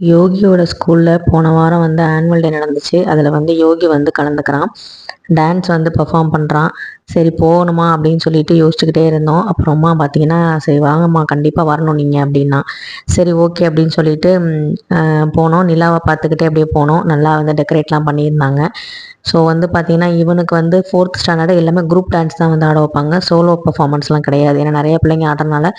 யோகியோட ஸ்கூலில் போன வாரம் வந்து ஆனுவல் டே நடந்துச்சு. அதில் வந்து யோகி வந்து கலந்துக்கிறான். டான்ஸ் வந்து பெர்ஃபார்ம் பண்ணுறான். சரி போகணுமா அப்படின்னு சொல்லிட்டு யோசிச்சுக்கிட்டே இருந்தோம். அப்புறம் அம்மா பார்த்தீங்கன்னா, சரி வாங்கம்மா கண்டிப்பாக வரணும் நீங்கள் அப்படின்னா. சரி ஓகே அப்படின்னு சொல்லிட்டு போனோம். நிலாவை பார்த்துக்கிட்டே அப்படியே போனோம். நல்லா வந்து டெக்கரேட்லாம் பண்ணியிருந்தாங்க. ஸோ வந்து பார்த்தீங்கன்னா, இவனுக்கு வந்து 4th ஸ்டாண்டர்டு எல்லாமே குரூப் டான்ஸ் தான் வந்து ஆட வைப்பாங்க. சோலோ பெர்ஃபார்மன்ஸ்லாம் கிடையாது. ஏன்னா நிறைய பிள்ளைங்க ஆடுறனால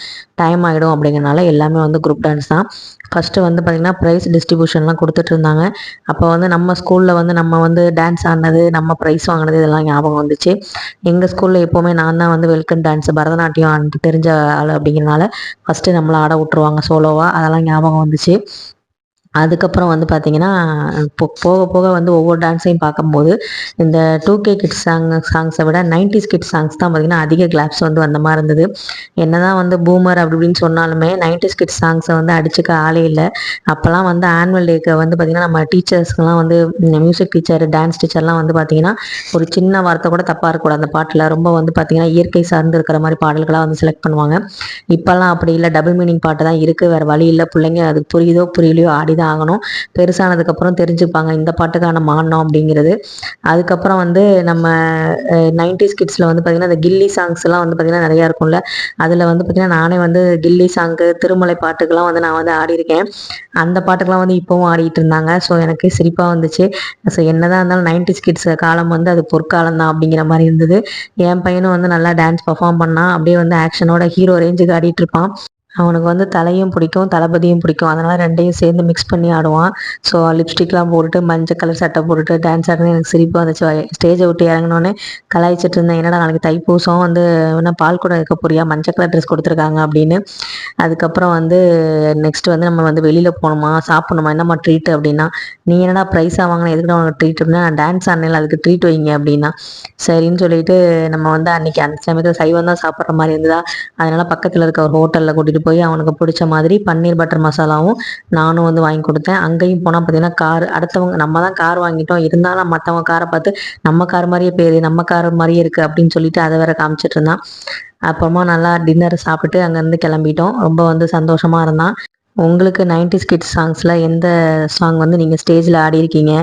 டைம் ஆகிடும் அப்படிங்கிறனால எல்லாமே வந்து குரூப் டான்ஸ் தான். ஃபஸ்ட்டு வந்து பார்த்திங்கன்னா ப்ரைஸ் டிஸ்ட்ரிபியூஷன்லாம் கொடுத்துட்ருந்தாங்க. அப்போ வந்து நம்ம ஸ்கூலில் வந்து நம்ம வந்து டான்ஸ் ஆடினது, நம்ம ப்ரைஸ் வாங்கினது இதெல்லாம் ஞாபகம் வந்துச்சு. எங்கள் ஸ்கூலில் எப்போவுமே நான் தான் வந்து வெல்கம் டான்ஸ் பரதநாட்டியம் தெரிஞ்ச ஆள் அப்படிங்கிறனால ஃபஸ்ட்டு நம்மளை ஆட விட்ருவாங்க சோலோவாக. அதெல்லாம் ஞாபகம் வந்துச்சு. அதுக்கப்புறம் வந்து பார்த்திங்கன்னா, போக போக வந்து ஒவ்வொரு டான்ஸையும் பார்க்கும்போது இந்த 2K கிட்ஸ் சாங்ஸை விட 90s கிட்ஸ் சாங்ஸ் தான் பார்த்திங்கன்னா அதிக கிளாப்ஸ் வந்து வந்த மாதிரி இருந்தது. என்ன தான் வந்து பூமர் அப்படி இப்படின்னு சொன்னாலுமே 90s கிட்ஸ் சாங்ஸை வந்து அடிச்சுக்க ஆளே இல்லை. அப்போல்லாம் வந்து ஆனுவல் டேக்கு வந்து பார்த்திங்கன்னா நம்ம டீச்சர்ஸ்க்கெலாம் வந்து மியூசிக் டீச்சர், டான்ஸ் டீச்சர்லாம் வந்து பார்த்திங்கன்னா ஒரு சின்ன வார்த்தை கூட தப்பாக இருக்கக்கூடாது அந்த பாட்டில். ரொம்ப வந்து பார்த்திங்கன்னா இயற்கை சார்ந்து இருக்கிற மாதிரி பாடல்களாக வந்து செலக்ட் பண்ணுவாங்க. இப்போல்லாம் அப்படி இல்லை, டபுள் மீனிங் பாட்டு தான் இருக்குது, வேறு வழி இல்லை. பிள்ளைங்க அது புரியுதோ புரியலையோ ஆடி தான் ஆகணும். பெருசானதுக்கப்புறம் தெரிஞ்சுப்பாங்க இந்த பாட்டுக்கான மானம் அப்படிங்கிறது. அதுக்கப்புறம் வந்து நம்ம 90s கிட்ஸில் வந்து பார்த்திங்கன்னா இந்த கில்லி சாங்ஸ்லாம் வந்து பார்த்திங்கன்னா நிறையா இருக்கும்ல. அதில் வந்து பார்த்திங்கன்னா நானே வந்து கில்லி சாங்கு, திருமலை பாட்டுக்கெலாம் வந்து நான் வந்து ஆடியிருக்கேன். அந்த பாட்டுக்கெலாம் வந்து இப்போவும் ஆடிட்டு இருந்தாங்க. ஸோ எனக்கு சிரிப்பாக வந்துச்சு. ஸோ என்னதான் இருந்தாலும் 90s கிட்ஸ் காலம் வந்து அது பொற்காலம் தான் அப்படிங்கிற மாதிரி இருந்தது. என் பையனும் வந்து நல்லா டான்ஸ் பர்ஃபார்ம் பண்ணான். அப்படியே வந்து ஆக்ஷனோட ஹீரோ ரேஞ்சுக்கு ஆடிட்டு இருப்பான். அவனுக்கு வந்து தலையும் பிடிக்கும், தளபதியும் பிடிக்கும். அதனால் 2யும் சேர்ந்து மிக்ஸ் பண்ணி ஆடுவான். ஸோ லிப்ஸ்டிக்லாம் போட்டுட்டு மஞ்சள் கலர் சட்டை போட்டுட்டு டான்ஸ் ஆடுறது எனக்கு சிரிப்பாக வந்துச்சு. ஸ்டேஜை விட்டு இறங்கினோடனே கலாய்ச்சிட்டு இருந்தேன், என்னடா நாளைக்கு தைப்பூசம் வந்து என்ன பால் குடம் வைக்க போறியா, மஞ்சள் கலர் ட்ரெஸ் கொடுத்துருக்காங்க அப்படின்னு. அதுக்கப்புறம் வந்து நெக்ஸ்ட் வந்து நம்ம வந்து வெளியில் போகணுமா, சாப்பிடணுமா, என்னம்மா ட்ரீட் அப்படின்னா, நீ என்னடா ப்ரைஸாக வாங்கினா எதுக்கு உனக்கு ட்ரீட் அப்படின்னா, நான் டான்ஸ் ஆடினேன் அதுக்கு ட்ரீட் வைங்க அப்படின்னா. சரின்னு சொல்லிட்டு நம்ம வந்து அன்றைக்கி அந்த சமயத்தில் சைவம் தான் சாப்பிட்ற மாதிரி இருந்ததா, அதனால் பக்கத்தில் இருக்க ஒரு ஹோட்டலில் கூட்டிகிட்டு போய் அவனுக்கு பிடிச்ச மாதிரி பன்னீர் பட்டர் மசாலாவும் நானும் வந்து வாங்கி கொடுத்தேன். அங்கேயும் போனால் பார்த்தீங்கன்னா கார், அடுத்தவங்க நம்ம தான் கார் வாங்கிட்டோம், இருந்தாலும் மற்றவங்க காரை பார்த்து நம்ம கார் மாதிரியே பேர், நம்ம கார் மாதிரியே இருக்குது அப்படின்னு சொல்லிட்டு அதை வேற காமிச்சிட்டு இருந்தான். அப்புறமா நல்லா டின்னர் சாப்பிட்டு அங்கேருந்து கிளம்பிட்டோம். ரொம்ப வந்து சந்தோஷமாக இருந்தான். உங்களுக்கு 90s கிட்ஸ் சாங்ஸில் எந்த சாங் வந்து நீங்கள் ஸ்டேஜில் ஆடியிருக்கீங்க,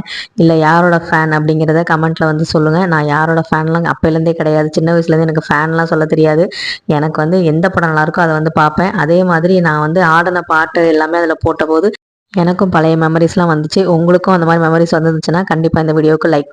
இல்லை யாரோட ஃபேன் அப்படிங்கிறத கமெண்ட்டில் வந்து சொல்லுங்கள். நான் யாரோட ஃபேன்லாம் அப்போலேருந்தே கிடையாது, சின்ன வயசுலேருந்து எனக்கு ஃபேன்லாம் சொல்ல தெரியாது. எனக்கு வந்து எந்த படம் நல்லாயிருக்கோ அதை வந்து பார்ப்பேன். அதே மாதிரி நான் வந்து ஆடின பாட்டு எல்லாமே அதில் போட்டபோது எனக்கும் பழைய மெமரிஸ்லாம் வந்துச்சு. உங்களுக்கும் அந்த மாதிரி மெமரிஸ் வந்துருந்துச்சுன்னா கண்டிப்பாக இந்த வீடியோவுக்கு லைக்